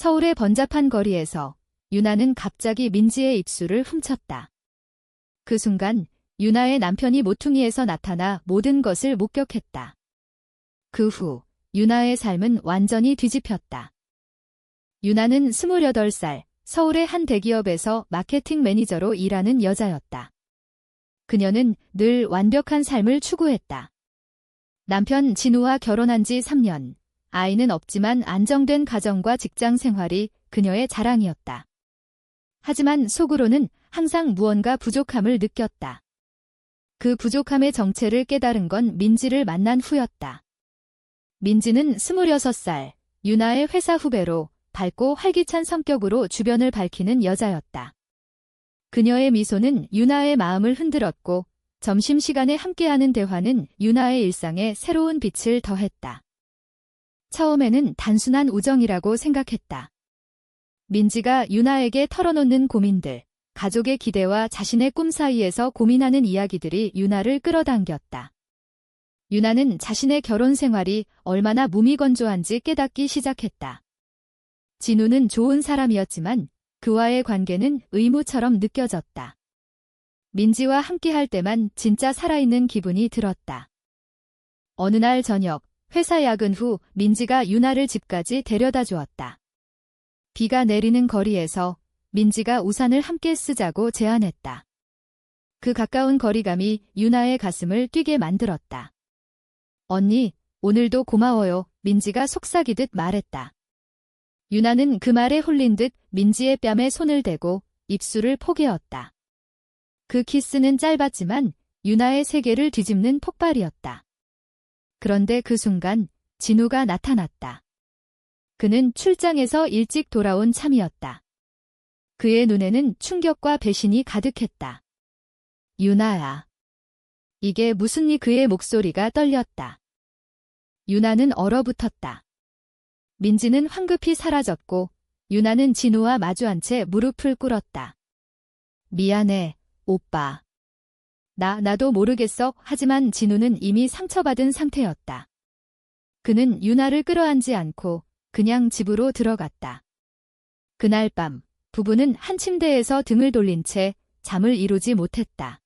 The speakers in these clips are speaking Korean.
서울의 번잡한 거리에서 유나는 갑자기 민지의 입술을 훔쳤다. 그 순간 유나의 남편이 모퉁이에서 나타나 모든 것을 목격했다. 그 후 유나의 삶은 완전히 뒤집혔다. 유나는 28살, 서울의 한 대기업에서 마케팅 매니저로 일하는 여자였다. 그녀는 늘 완벽한 삶을 추구했다. 남편 진우와 결혼한 지 3년, 아이는 없지만 안정된 가정과 직장 생활이 그녀의 자랑이었다. 하지만 속으로는 항상 무언가 부족함을 느꼈다. 그 부족함의 정체를 깨달은 건 민지를 만난 후였다. 민지는 26살, 유나의 회사 후배로 밝고 활기찬 성격으로 주변을 밝히는 여자였다. 그녀의 미소는 유나의 마음을 흔들었고 점심시간에 함께하는 대화는 유나의 일상에 새로운 빛을 더했다. 처음에는 단순한 우정이라고 생각했다. 민지가 유나에게 털어놓는 고민들, 가족의 기대와 자신의 꿈 사이에서 고민하는 이야기들이 유나를 끌어당겼다. 유나는 자신의 결혼 생활이 얼마나 무미건조한지 깨닫기 시작했다. 진우는 좋은 사람이었지만 그와의 관계는 의무처럼 느껴졌다. 민지와 함께할 때만 진짜 살아있는 기분이 들었다. 어느 날 저녁, 회사 야근 후 민지가 유나를 집까지 데려다 주었다. 비가 내리는 거리에서 민지가 우산을 함께 쓰자고 제안했다. 그 가까운 거리감이 유나의 가슴을 뛰게 만들었다. 언니, 오늘도 고마워요, 민지가 속삭이듯 말했다. 유나는 그 말에 홀린 듯 민지의 뺨에 손을 대고 입술을 포개었다. 그 키스는 짧았지만 유나의 세계를 뒤집는 폭발이었다. 그런데 그 순간 진우가 나타났다. 그는 출장에서 일찍 돌아온 참이었다. 그의 눈에는 충격과 배신이 가득했다. 유나야. 이게 무슨 일? 그의 목소리가 떨렸다. 유나는 얼어붙었다. 민지는 황급히 사라졌고 유나는 진우와 마주한 채 무릎을 꿇었다. 미안해, 오빠. 나도 모르겠어. 하지만 진우는 이미 상처받은 상태였다. 그는 유나를 끌어안지 않고 그냥 집으로 들어갔다. 그날 밤 부부는 한 침대에서 등을 돌린 채 잠을 이루지 못했다.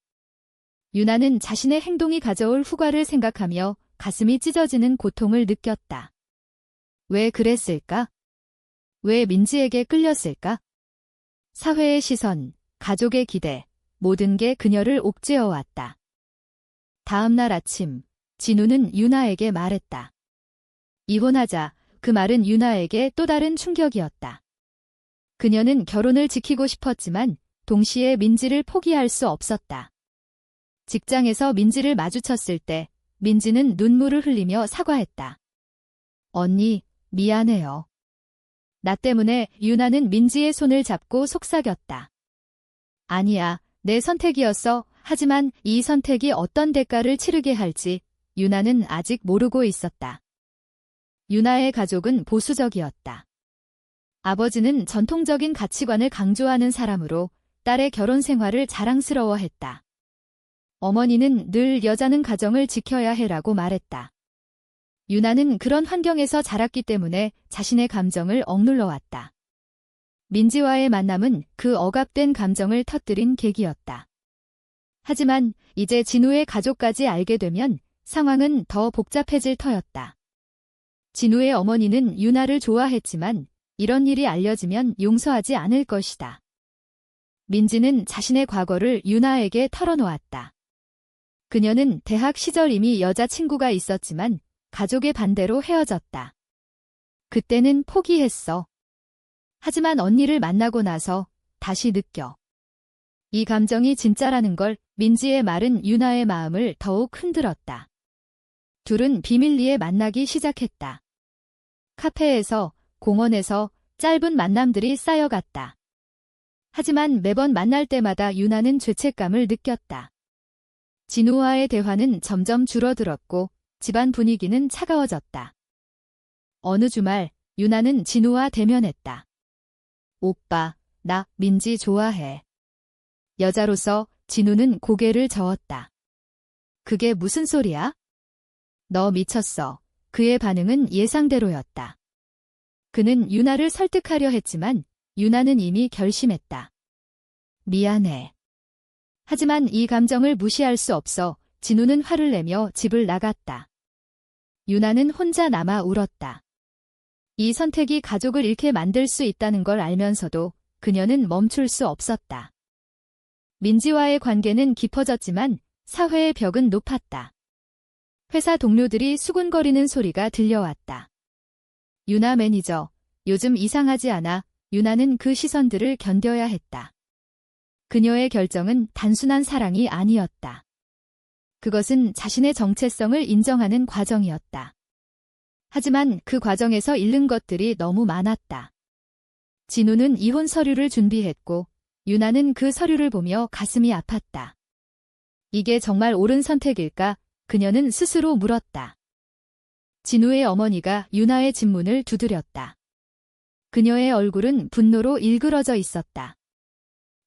유나는 자신의 행동이 가져올 후과를 생각하며 가슴이 찢어지는 고통을 느꼈다. 왜 그랬을까? 왜 민지에게 끌렸을까? 사회의 시선, 가족의 기대, 모든 게 그녀를 옥죄어왔다. 다음 날 아침, 진우는 유나에게 말했다. 이혼하자. 그 말은 유나에게 또 다른 충격이었다. 그녀는 결혼을 지키고 싶었지만 동시에 민지를 포기할 수 없었다. 직장에서 민지를 마주쳤을 때 민지는 눈물을 흘리며 사과했다. 언니, 미안해요. 나 때문에. 유나는 민지의 손을 잡고 속삭였다. 아니야, 내 선택이었어. 하지만 이 선택이 어떤 대가를 치르게 할지 유나는 아직 모르고 있었다. 유나의 가족은 보수적이었다. 아버지는 전통적인 가치관을 강조하는 사람으로 딸의 결혼 생활을 자랑스러워했다. 어머니는 늘 여자는 가정을 지켜야 해라고 말했다. 유나는 그런 환경에서 자랐기 때문에 자신의 감정을 억눌러왔다. 민지와의 만남은 그 억압된 감정을 터뜨린 계기였다. 하지만 이제 진우의 가족까지 알게 되면 상황은 더 복잡해질 터였다. 진우의 어머니는 유나를 좋아했지만 이런 일이 알려지면 용서하지 않을 것이다. 민지는 자신의 과거를 유나에게 털어놓았다. 그녀는 대학 시절 이미 여자친구가 있었지만 가족의 반대로 헤어졌다. 그때는 포기했어. 하지만 언니를 만나고 나서 다시 느껴. 이 감정이 진짜라는 걸. 민지의 말은 유나의 마음을 더욱 흔들었다. 둘은 비밀리에 만나기 시작했다. 카페에서, 공원에서 짧은 만남들이 쌓여갔다. 하지만 매번 만날 때마다 유나는 죄책감을 느꼈다. 진우와의 대화는 점점 줄어들었고 집안 분위기는 차가워졌다. 어느 주말 유나는 진우와 대면했다. 오빠, 나 민지 좋아해. 여자로서 진우는 고개를 저었다. 그게 무슨 소리야? 너 미쳤어. 그의 반응은 예상대로였다. 그는 유나를 설득하려 했지만 유나는 이미 결심했다. 미안해. 하지만 이 감정을 무시할 수 없어 진우는 화를 내며 집을 나갔다. 유나는 혼자 남아 울었다. 이 선택이 가족을 잃게 만들 수 있다는 걸 알면서도 그녀는 멈출 수 없었다. 민지와의 관계는 깊어졌지만 사회의 벽은 높았다. 회사 동료들이 수군거리는 소리가 들려왔다. 유나 매니저, 요즘 이상하지 않아? 유나는 그 시선들을 견뎌야 했다. 그녀의 결정은 단순한 사랑이 아니었다. 그것은 자신의 정체성을 인정하는 과정이었다. 하지만 그 과정에서 잃는 것들이 너무 많았다. 진우는 이혼 서류를 준비했고 유나는 그 서류를 보며 가슴이 아팠다. 이게 정말 옳은 선택일까? 그녀는 스스로 물었다. 진우의 어머니가 유나의 집문을 두드렸다. 그녀의 얼굴은 분노로 일그러져 있었다.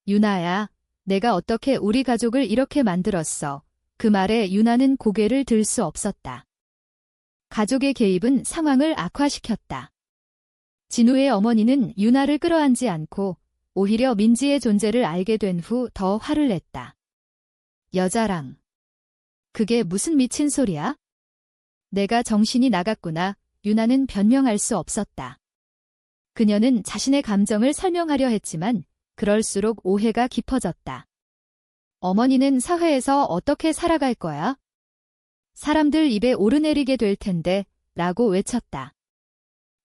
유나야, 내가 어떻게 우리 가족을 이렇게 만들었어? 그 말에 유나는 고개를 들 수 없었다. 가족의 개입은 상황을 악화시켰다. 진우의 어머니는 유나를 끌어안지 않고 오히려 민지의 존재를 알게 된 후 더 화를 냈다. 여자랑. 그게 무슨 미친 소리야? 내가 정신이 나갔구나. 유나는 변명할 수 없었다. 그녀는 자신의 감정을 설명하려 했지만 그럴수록 오해가 깊어졌다. 어머니는 사회에서 어떻게 살아갈 거야? 사람들 입에 오르내리게 될 텐데 라고 외쳤다.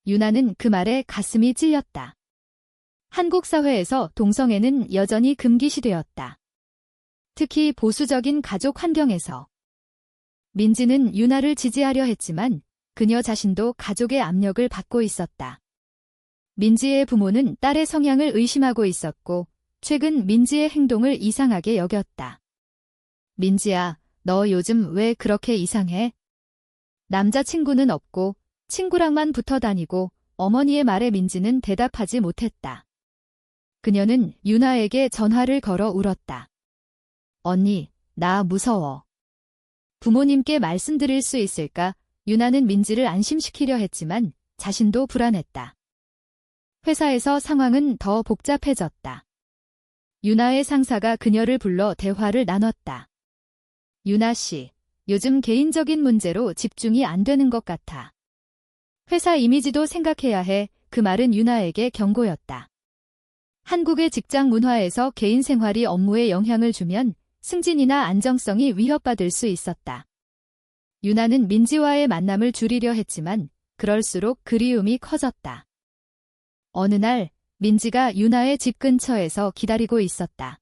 유나는 그 말에 가슴이 찔렸다. 한국 사회에서 동성애는 여전히 금기시되었다. 특히 보수적인 가족 환경에서. 민지는 유나를 지지하려 했지만 그녀 자신도 가족의 압력을 받고 있었다. 민지의 부모는 딸의 성향을 의심하고 있었고 최근 민지의 행동을 이상하게 여겼다. 민지야, 너 요즘 왜 그렇게 이상해? 남자친구는 없고 친구랑만 붙어 다니고 어머니의 말에 민지는 대답하지 못했다. 그녀는 유나에게 전화를 걸어 울었다. 언니, 나 무서워. 부모님께 말씀드릴 수 있을까? 유나는 민지를 안심시키려 했지만 자신도 불안했다. 회사에서 상황은 더 복잡해졌다. 유나의 상사가 그녀를 불러 대화를 나눴다. 유나 씨, 요즘 개인적인 문제로 집중이 안 되는 것 같아. 회사 이미지도 생각해야 해. 그 말은 유나에게 경고였다. 한국의 직장 문화에서 개인 생활이 업무에 영향을 주면 승진이나 안정성이 위협받을 수 있었다. 유나는 민지와의 만남을 줄이려 했지만 그럴수록 그리움이 커졌다. 어느 날 민지가 유나의 집 근처에서 기다리고 있었다.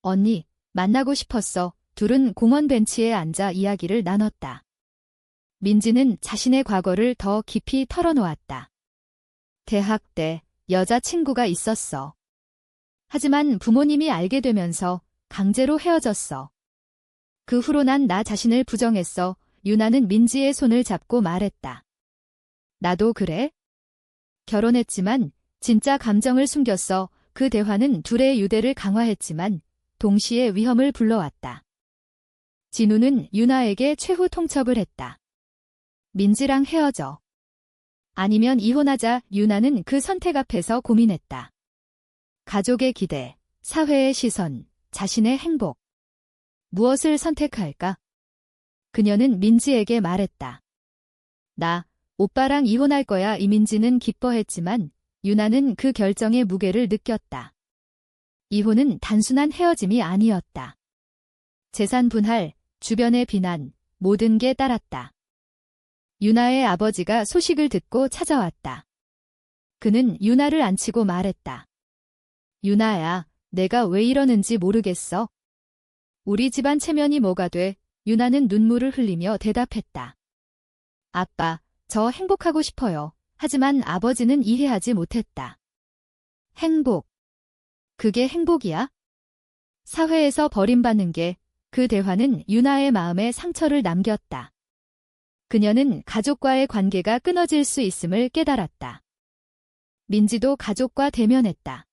언니, 만나고 싶었어. 둘은 공원 벤치에 앉아 이야기를 나눴다. 민지는 자신의 과거를 더 깊이 털어놓았다. 대학 때 여자친구가 있었어. 하지만 부모님이 알게 되면서 강제로 헤어졌어. 그 후로 난 나 자신을 부정했어. 유나는 민지의 손을 잡고 말했다. 나도 그래? 결혼했지만 진짜 감정을 숨겼어. 그 대화는 둘의 유대를 강화했지만 동시에 위험을 불러왔다. 진우는 유나에게 최후 통첩을 했다. 민지랑 헤어져. 아니면 이혼하자. 유나는 그 선택 앞에서 고민했다. 가족의 기대, 사회의 시선, 자신의 행복. 무엇을 선택할까? 그녀는 민지에게 말했다. 나, 오빠랑 이혼할 거야. 이민지는 기뻐했지만 유나는 그 결정의 무게를 느꼈다. 이혼은 단순한 헤어짐이 아니었다. 재산 분할, 주변의 비난, 모든 게 따랐다. 유나의 아버지가 소식을 듣고 찾아왔다. 그는 유나를 안치고 말했다. 유나야, 내가 왜 이러는지 모르겠어. 우리 집안 체면이 뭐가 돼? 유나는 눈물을 흘리며 대답했다. 아빠, 저 행복하고 싶어요. 하지만 아버지는 이해하지 못했다. 행복. 그게 행복이야? 사회에서 버림받는 게. 그 대화는 유나의 마음에 상처를 남겼다. 그녀는 가족과의 관계가 끊어질 수 있음을 깨달았다. 민지도 가족과 대면했다.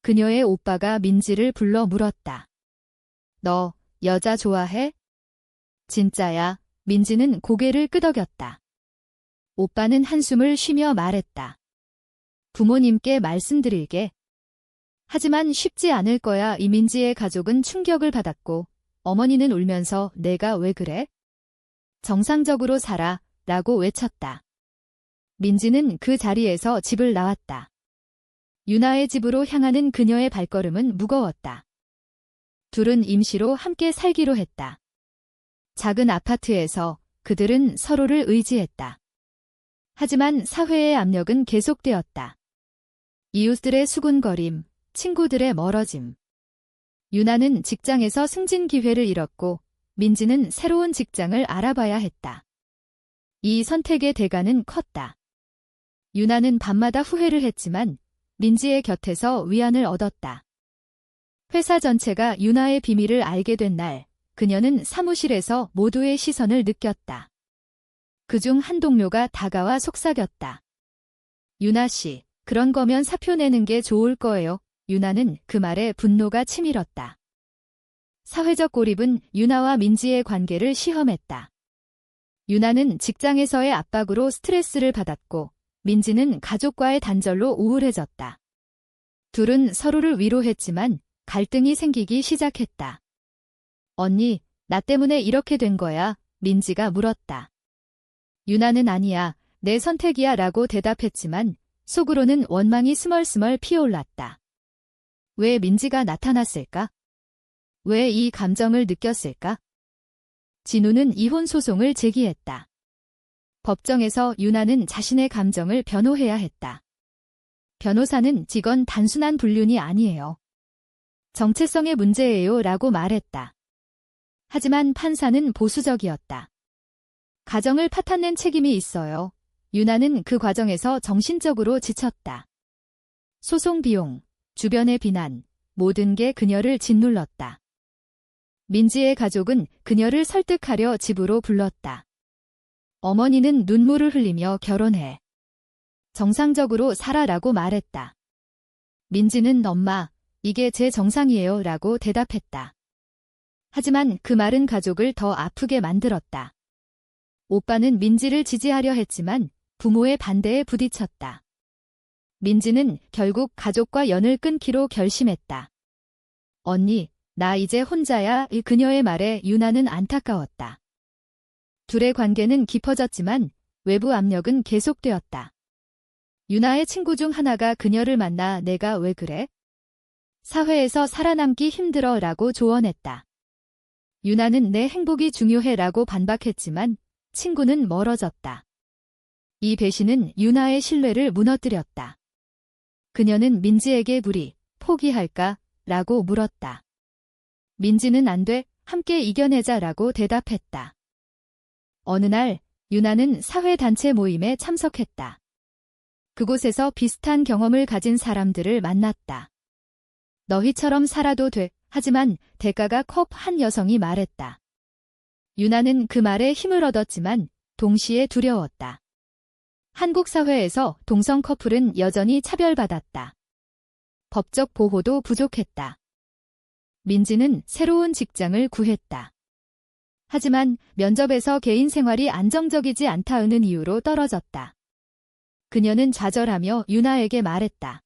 그녀의 오빠가 민지를 불러 물었다. 너 여자 좋아해? 진짜야? 민지는 고개를 끄덕였다. 오빠는 한숨을 쉬며 말했다. 부모님께 말씀드릴게. 하지만 쉽지 않을 거야. 이민지의 가족은 충격을 받았고 어머니는 울면서 내가 왜 그래? 정상적으로 살아 라고 외쳤다. 민지는 그 자리에서 집을 나왔다. 유나의 집으로 향하는 그녀의 발걸음은 무거웠다. 둘은 임시로 함께 살기로 했다. 작은 아파트에서 그들은 서로를 의지했다. 하지만 사회의 압력은 계속되었다. 이웃들의 수군거림, 친구들의 멀어짐. 유나는 직장에서 승진 기회를 잃었고 민지는 새로운 직장을 알아봐야 했다. 이 선택의 대가는 컸다. 유나는 밤마다 후회를 했지만 민지의 곁에서 위안을 얻었다. 회사 전체가 유나의 비밀을 알게 된 날, 그녀는 사무실에서 모두의 시선을 느꼈다. 그중 한 동료가 다가와 속삭였다. 유나 씨, 그런 거면 사표 내는 게 좋을 거예요. 유나는 그 말에 분노가 치밀었다. 사회적 고립은 유나와 민지의 관계를 시험했다. 유나는 직장에서의 압박으로 스트레스를 받았고 민지는 가족과의 단절로 우울해졌다. 둘은 서로를 위로했지만 갈등이 생기기 시작했다. 언니, 나 때문에 이렇게 된 거야? 민지가 물었다. 유나는 아니야, 내 선택이야 라고 대답했지만 속으로는 원망이 스멀스멀 피어올랐다. 왜 민지가 나타났을까? 왜 이 감정을 느꼈을까? 진우는 이혼 소송을 제기했다. 법정에서 유나는 자신의 감정을 변호해야 했다. 변호사는 직원 단순한 불륜이 아니에요. 정체성의 문제예요 라고 말했다. 하지만 판사는 보수적이었다. 가정을 파탄낸 책임이 있어요. 유나는 그 과정에서 정신적으로 지쳤다. 소송 비용, 주변의 비난, 모든 게 그녀를 짓눌렀다. 민지의 가족은 그녀를 설득하려 집으로 불렀다. 어머니는 눈물을 흘리며 결혼해. 정상적으로 살아라고 말했다. 민지는 엄마, 이게 제 정상이에요 라고 대답했다. 하지만 그 말은 가족을 더 아프게 만들었다. 오빠는 민지를 지지하려 했지만 부모의 반대에 부딪혔다. 민지는 결국 가족과 연을 끊기로 결심했다. 언니, 나 이제 혼자야. 그녀의 말에 유나는 안타까웠다. 둘의 관계는 깊어졌지만 외부 압력은 계속되었다. 유나의 친구 중 하나가 그녀를 만나 내가 왜 그래? 사회에서 살아남기 힘들어 라고 조언했다. 유나는 내 행복이 중요해 라고 반박했지만 친구는 멀어졌다. 이 배신은 유나의 신뢰를 무너뜨렸다. 그녀는 민지에게 포기할까? 라고 물었다. 민지는 안 돼, 함께 이겨내자 라고 대답했다. 어느 날 유나는 사회단체 모임에 참석했다. 그곳에서 비슷한 경험을 가진 사람들을 만났다. 너희처럼 살아도 돼. 하지만 대가가 한 여성이 말했다. 유나는 그 말에 힘을 얻었지만 동시에 두려웠다. 한국 사회에서 동성 커플은 여전히 차별받았다. 법적 보호도 부족했다. 민지는 새로운 직장을 구했다. 하지만 면접에서 개인 생활이 안정적이지 않다는 이유로 떨어졌다. 그녀는 좌절하며 유나에게 말했다.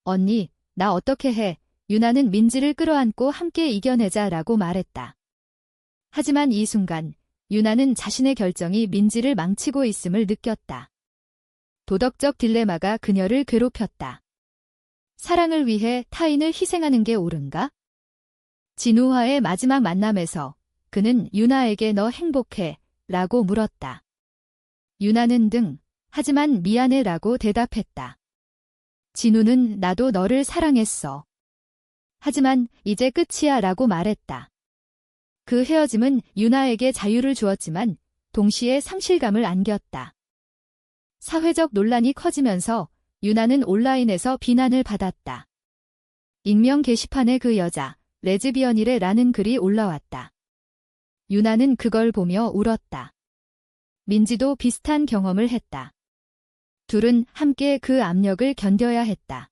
언니, 나 어떻게 해? 유나는 민지를 끌어안고 함께 이겨내자 라고 말했다. 하지만 이 순간 유나는 자신의 결정이 민지를 망치고 있음을 느꼈다. 도덕적 딜레마가 그녀를 괴롭혔다. 사랑을 위해 타인을 희생하는 게 옳은가? 진우와의 마지막 만남에서 그는 유나에게 너 행복해? 라고 물었다. 유나는 하지만 미안해 라고 대답했다. 진우는 나도 너를 사랑했어. 하지만 이제 끝이야 라고 말했다. 그 헤어짐은 유나에게 자유를 주었지만 동시에 상실감을 안겼다. 사회적 논란이 커지면서 유나는 온라인에서 비난을 받았다. 익명 게시판에 그 여자, 레즈비언이래 라는 글이 올라왔다. 유나는 그걸 보며 울었다. 민지도 비슷한 경험을 했다. 둘은 함께 그 압력을 견뎌야 했다.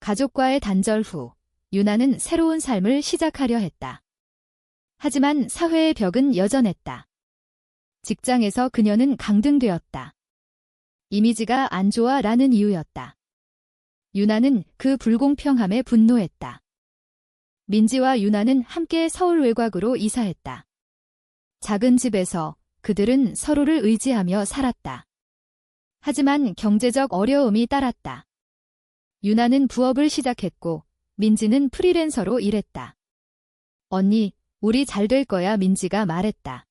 가족과의 단절 후 유나는 새로운 삶을 시작하려 했다. 하지만 사회의 벽은 여전했다. 직장에서 그녀는 강등되었다. 이미지가 안 좋아 라는 이유였다. 유나는 그 불공평함에 분노했다. 민지와 유나는 함께 서울 외곽으로 이사했다. 작은 집에서 그들은 서로를 의지하며 살았다. 하지만 경제적 어려움이 따랐다. 유나는 부업을 시작했고 민지는 프리랜서로 일했다. 언니, 우리 잘 될 거야 민지가 말했다.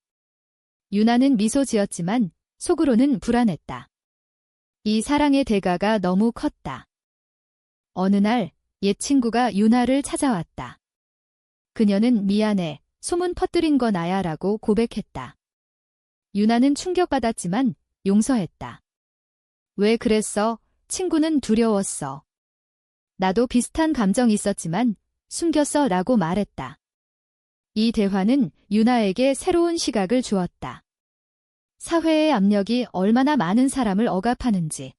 유나는 미소 지었지만 속으로는 불안했다. 이 사랑의 대가가 너무 컸다. 어느 날 옛 친구가 유나를 찾아왔다. 그녀는 미안해, 소문 퍼뜨린 거 나야 라고 고백했다. 유나는 충격받았지만 용서했다. 왜 그랬어? 친구는 두려웠어. 나도 비슷한 감정 있었지만 숨겼어 라고 말했다. 이 대화는 유나에게 새로운 시각을 주었다. 사회의 압력이 얼마나 많은 사람을 억압하는지.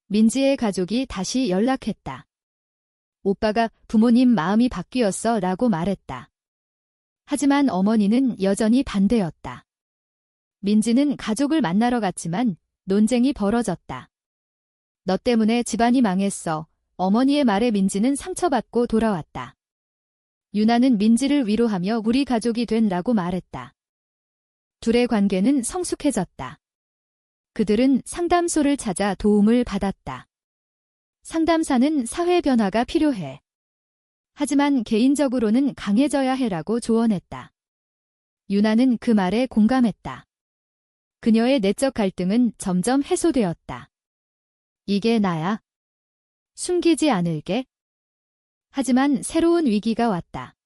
민지의 가족이 다시 연락했다. 오빠가 부모님 마음이 바뀌었어 라고 말했다. 하지만 어머니는 여전히 반대였다. 민지는 가족을 만나러 갔지만 논쟁이 벌어졌다. 너 때문에 집안이 망했어. 어머니의 말에 민지는 상처받고 돌아왔다. 유나는 민지를 위로하며 우리 가족이 된 라고 말했다. 둘의 관계는 성숙해졌다. 그들은 상담소를 찾아 도움을 받았다. 상담사는 사회 변화가 필요해. 하지만 개인적으로는 강해져야 해라고 조언했다. 유나는 그 말에 공감했다. 그녀의 내적 갈등은 점점 해소되었다. 이게 나야. 숨기지 않을게. 하지만 새로운 위기가 왔다.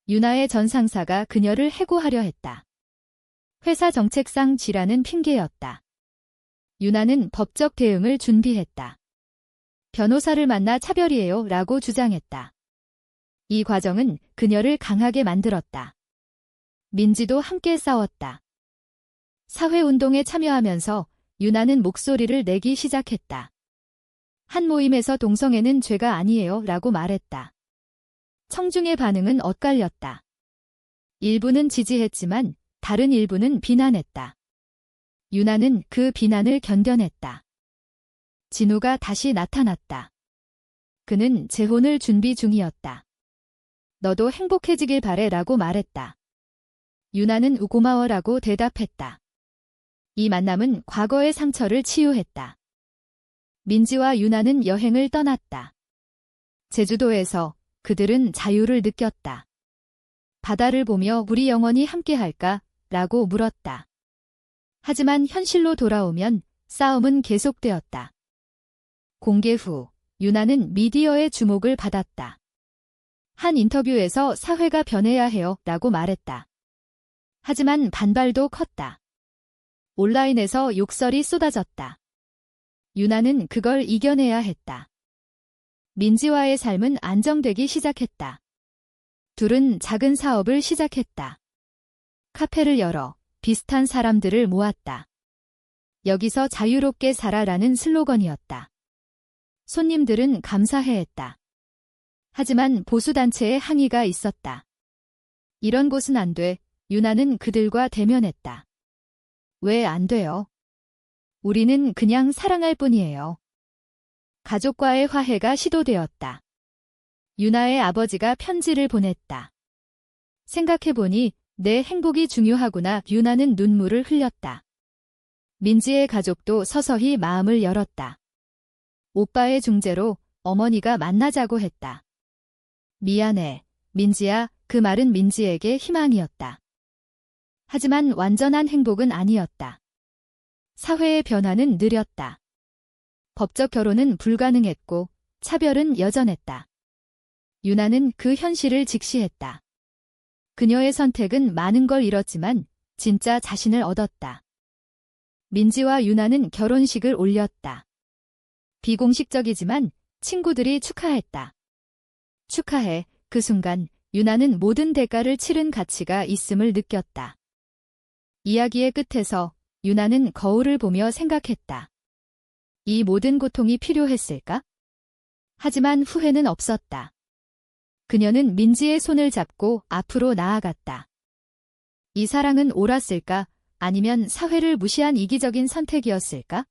유나의 전 상사가 그녀를 해고하려 했다. 회사 정책상 지라는 핑계였다. 유나는 법적 대응을 준비했다. 변호사를 만나 차별이에요 라고 주장했다. 이 과정은 그녀를 강하게 만들었다. 민지도 함께 싸웠다. 사회운동에 참여하면서 유나는 목소리를 내기 시작했다. 한 모임에서 동성애는 죄가 아니에요 라고 말했다. 청중의 반응은 엇갈렸다. 일부는 지지했지만 다른 일부는 비난했다. 유나는 그 비난을 견뎌냈다. 진우가 다시 나타났다. 그는 재혼을 준비 중이었다. 너도 행복해지길 바래 라고 말했다. 유나는 고마워라고 대답했다. 이 만남은 과거의 상처를 치유했다. 민지와 유나는 여행을 떠났다. 제주도에서 그들은 자유를 느꼈다. 바다를 보며 우리 영원히 함께할까? 라고 물었다. 하지만 현실로 돌아오면 싸움은 계속되었다. 공개 후 유나는 미디어의 주목을 받았다. 한 인터뷰에서 사회가 변해야 해요 라고 말했다. 하지만 반발도 컸다. 온라인에서 욕설이 쏟아졌다. 유나는 그걸 이겨내야 했다. 민지와의 삶은 안정되기 시작했다. 둘은 작은 사업을 시작했다. 카페를 열어 비슷한 사람들을 모았다. 여기서 자유롭게 살아라는 슬로건이었다. 손님들은 감사해했다. 하지만 보수단체의 항의가 있었다. 이런 곳은 안 돼. 유나는 그들과 대면했다. 왜 안 돼요? 우리는 그냥 사랑할 뿐이에요. 가족과의 화해가 시도되었다. 유나의 아버지가 편지를 보냈다. 생각해보니 내 행복이 중요하구나. 유나는 눈물을 흘렸다. 민지의 가족도 서서히 마음을 열었다. 오빠의 중재로 어머니가 만나자고 했다. 미안해, 민지야. 그 말은 민지에게 희망이었다. 하지만 완전한 행복은 아니었다. 사회의 변화는 느렸다. 법적 결혼은 불가능했고 차별은 여전했다. 유나는 그 현실을 직시했다. 그녀의 선택은 많은 걸 잃었지만 진짜 자신을 얻었다. 민지와 유나는 결혼식을 올렸다. 비공식적이지만 친구들이 축하했다. 축하해. 그 순간 유나는 모든 대가를 치른 가치가 있음을 느꼈다. 이야기의 끝에서 유나는 거울을 보며 생각했다. 이 모든 고통이 필요했을까? 하지만 후회는 없었다. 그녀는 민지의 손을 잡고 앞으로 나아갔다. 이 사랑은 옳았을까? 아니면 사회를 무시한 이기적인 선택이었을까?